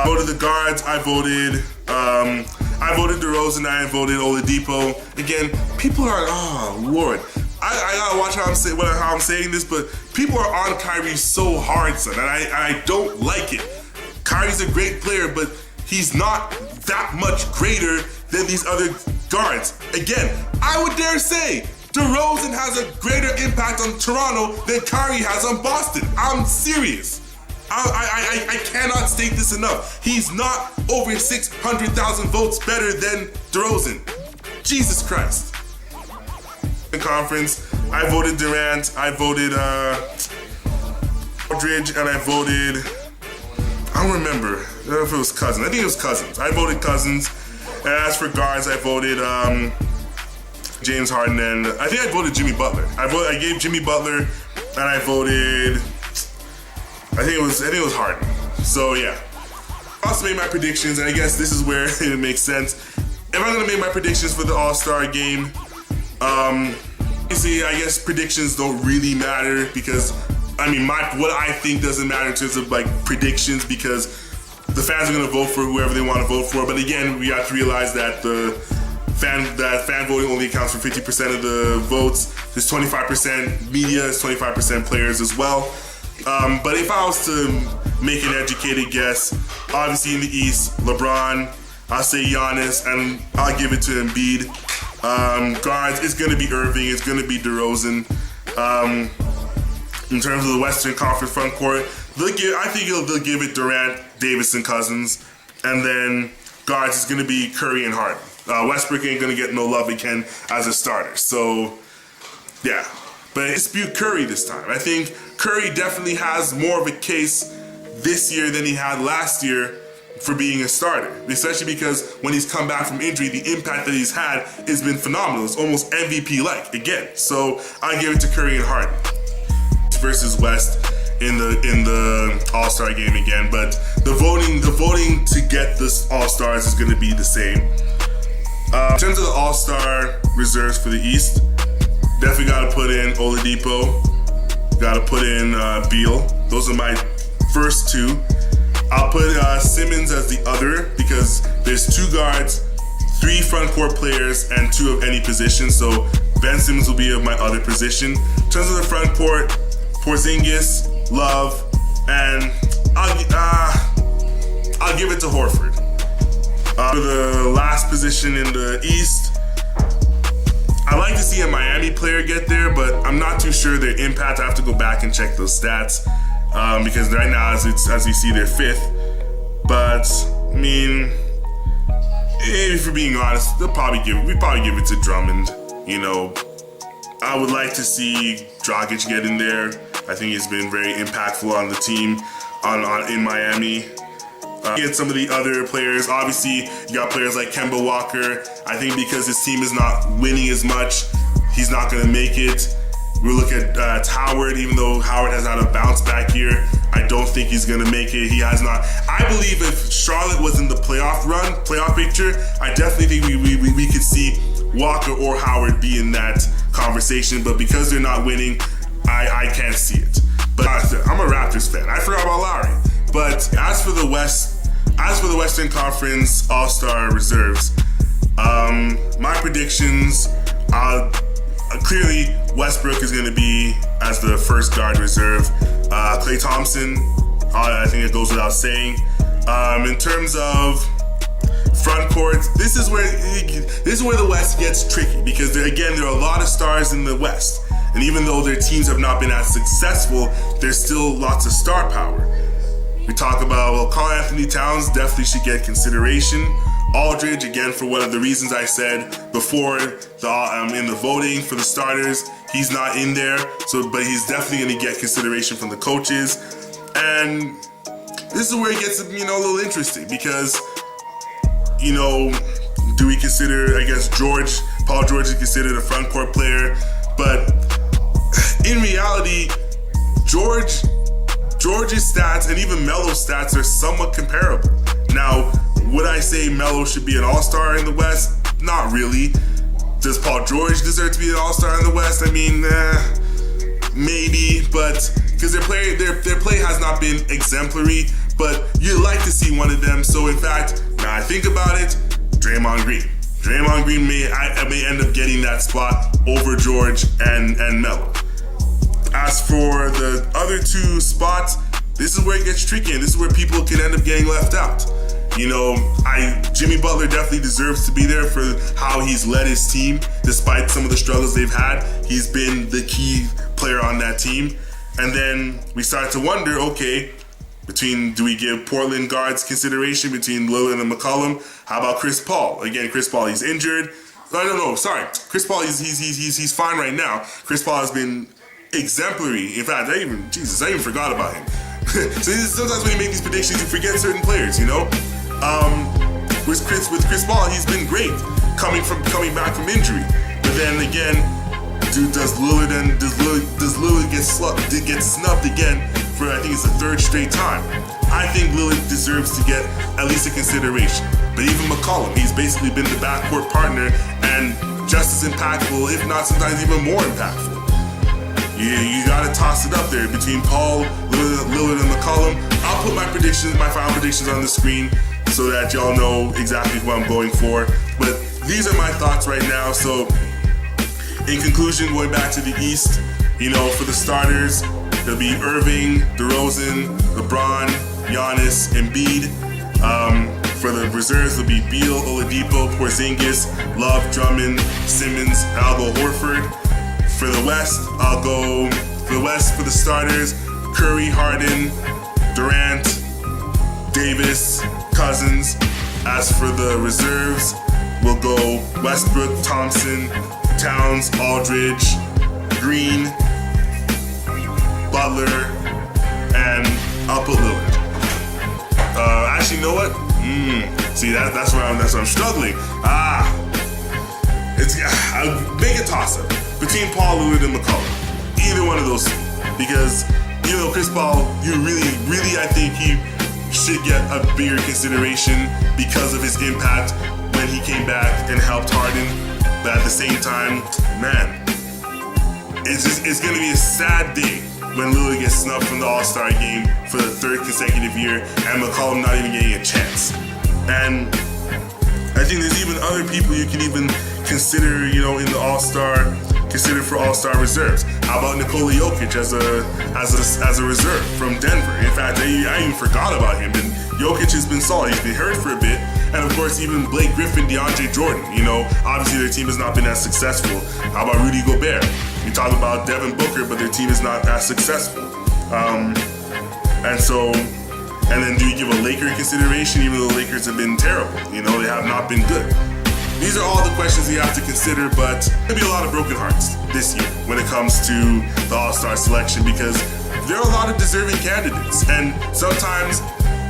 Voted the guards. I voted DeRozan. I voted Oladipo. Again, people are, oh Lord, I gotta watch how I'm saying this, but people are on Kyrie so hard, son, and I don't like it. Kyrie's a great player, but he's not that much greater than these other guards. Again, I would dare say DeRozan has a greater impact on Toronto than Kyrie has on Boston. I'm serious. I cannot state this enough. He's not over 600,000 votes better than DeRozan. Jesus Christ. In conference, I voted Durant, I voted Aldridge, and I voted, I don't remember if it was Cousins. I think it was Cousins. I voted Cousins. And as for guards, I voted James Harden, and I think I voted Jimmy Butler. I gave Jimmy Butler, and I voted, I think it was Harden. So yeah. I also made my predictions, and I guess this is where it makes sense. If I'm gonna make my predictions for the All-Star game, I guess predictions don't really matter because, I mean, what I think doesn't matter in terms of like predictions because the fans are gonna vote for whoever they want to vote for. But again, we have to realize that fan voting only accounts for 50% of the votes. There's 25% media, there's 25% players as well. But if I was to make an educated guess, obviously in the East, LeBron, I'll say Giannis, and I'll give it to Embiid. Guards, it's going to be Irving, it's going to be DeRozan. In terms of the Western Conference front court, I think they'll give it Durant, Davis, and Cousins. And then guards is going to be Curry and Harden. Westbrook ain't going to get no love again as a starter. So, yeah. But I dispute Curry this time. I think Curry definitely has more of a case this year than he had last year for being a starter. Especially because when he's come back from injury, the impact that he's had has been phenomenal. It's almost MVP-like again. So I give it to Curry and Harden versus West in the All-Star game again. But the voting to get this All-Stars is going to be the same. In terms of the All-Star reserves for the East, definitely got to put in Oladipo, got to put in Beal. Those are my first two. I'll put Simmons as the other because there's 2 guards, 3 front court players, and 2 of any position. So Ben Simmons will be of my other position. In terms of the front court, Porzingis, Love, and I'll give it to Horford. For the last position in the East, I like to see a Miami player get there, but I'm not too sure their impact. I have to go back and check those stats because right now, as you see, they're 5th. But I mean, if you're being honest, we probably give it to Drummond. You know, I would like to see Dragic get in there. I think he's been very impactful on the team in Miami. Get some of the other players. Obviously, you got players like Kemba Walker. I think because his team is not winning as much, he's not going to make it. We look at Howard, even though Howard has had a bounce back year, I don't think he's going to make it. He has not. I believe if Charlotte was in the playoff picture, I definitely think we could see Walker or Howard be in that conversation. But because they're not winning, I can't see it. But I'm a Raptors fan. I forgot about Lowry. But as for the Western Conference All-Star reserves, my predictions, clearly Westbrook is going to be as the first guard reserve. Klay Thompson, I think it goes without saying. In terms of front court, this is where the West gets tricky because there are a lot of stars in the West, and even though their teams have not been as successful, there's still lots of star power. We talk about, Karl Anthony Towns definitely should get consideration. Aldridge, again, for one of the reasons I said before, in the voting for the starters, he's not in there. But he's definitely going to get consideration from the coaches. And this is where it gets, a little interesting because, do we consider, I guess, Paul George is considered a front court player, but in reality, George's stats and even Melo's stats are somewhat comparable. Now, would I say Melo should be an all-star in the West? Not really. Does Paul George deserve to be an all-star in the West? I mean, maybe, but because their play has not been exemplary, but you'd like to see one of them. So in fact, now I think about it, Draymond Green. Draymond Green may end up getting that spot over George and Melo. As for the other 2 spots, this is where it gets tricky, and this is where people can end up getting left out. Jimmy Butler definitely deserves to be there for how he's led his team. Despite some of the struggles they've had, he's been the key player on that team. And then we started to wonder, okay, do we give Portland guards consideration between Lillard and McCollum? How about Chris Paul? Again, Chris Paul, he's injured. Chris Paul, he's fine right now. Chris Paul has been exemplary. In fact, I even forgot about him. So sometimes when you make these predictions, you forget certain players, With Chris Paul, he's been great coming back from injury. But then again, does Lillard get snubbed again for, I think it's the 3rd straight time? I think Lillard deserves to get at least a consideration. But even McCollum, he's basically been the backcourt partner and just as impactful, if not sometimes even more impactful. You gotta toss it up there between Paul, Lillard, and McCollum. I'll put my final predictions on the screen so that y'all know exactly who I'm going for. But these are my thoughts right now. So, in conclusion, going back to the East, for the starters, there'll be Irving, DeRozan, LeBron, Giannis, Embiid. For the reserves, there'll be Beal, Oladipo, Porzingis, Love, Drummond, Simmons, and I'll go Horford. For the West, I'll go For the West, for the starters, Curry, Harden, Durant, Davis, Cousins. As for the reserves, we'll go Westbrook, Thompson, Towns, Aldridge, Green, Butler, and I'll put Lillard. Actually, you know what? See, that's where I'm struggling. I'll make a toss-up between Paul, Lillard, and McCollum. Either one of those two, because Chris Paul, you really, I think he should get a bigger consideration because of his impact when he came back and helped Harden. But at the same time, man, it's gonna be a sad day when Lillard gets snubbed from the All-Star game for the third consecutive year and McCollum not even getting a chance. And I think there's even other people you can even consider, in the consider for All-Star reserves. How about Nikola Jokic as a reserve from Denver? In fact, I even forgot about him. And Jokic has been solid. He's been hurt for a bit. And of course, even Blake Griffin, DeAndre Jordan. Obviously their team has not been as successful. How about Rudy Gobert? We talk about Devin Booker, but their team is not as successful. And then do you give a Laker consideration, even though the Lakers have been terrible? They have not been good. These are all the questions you have to consider, but there'll be a lot of broken hearts this year when it comes to the All-Star selection, because there are a lot of deserving candidates. And sometimes,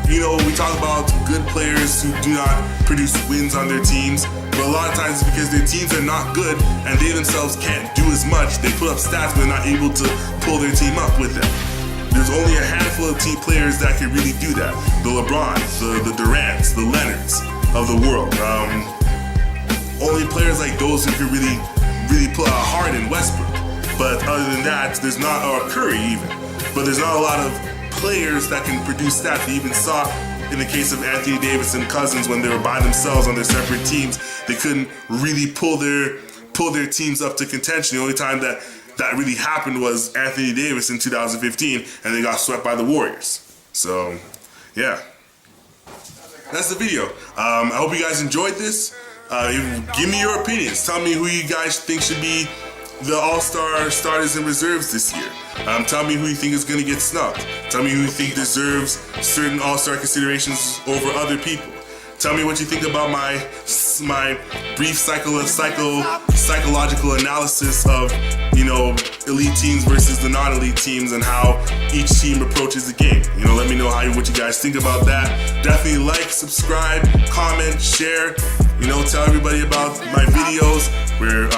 we talk about good players who do not produce wins on their teams, but a lot of times it's because their teams are not good and they themselves can't do as much. They put up stats, but they're not able to pull their team up with them. There's only a handful of team players that can really do that. The LeBrons, the Durants, the Leonards of the world. Only players like those who can really pull out Harden, Westbrook. But other than that, there's not, or Curry even, but there's not a lot of players that can produce stats. You even saw in the case of Anthony Davis and Cousins when they were by themselves on their separate teams, they couldn't really pull their teams up to contention. The only time that really happened was Anthony Davis in 2015, and they got swept by the Warriors. So, yeah. That's the video. I hope you guys enjoyed this. Give me your opinions. Tell me who you guys think should be the All-Star starters and reserves this year. Tell me who you think is going to get snubbed. Tell me who you think deserves certain All-Star considerations over other people. Tell me what you think about my brief psychological analysis of, elite teams versus the non-elite teams and how each team approaches the game. Let me know what you guys think about that. Definitely like, subscribe, comment, share. Tell everybody about my videos. We're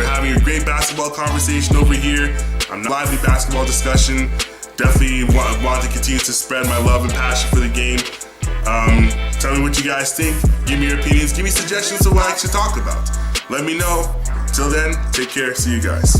having a great basketball conversation over here. Lively basketball discussion. Definitely want to continue to spread my love and passion for the game. Tell me what you guys think. Give me your opinions. Give me suggestions of what I should talk about. Let me know. Till then, take care. See you guys.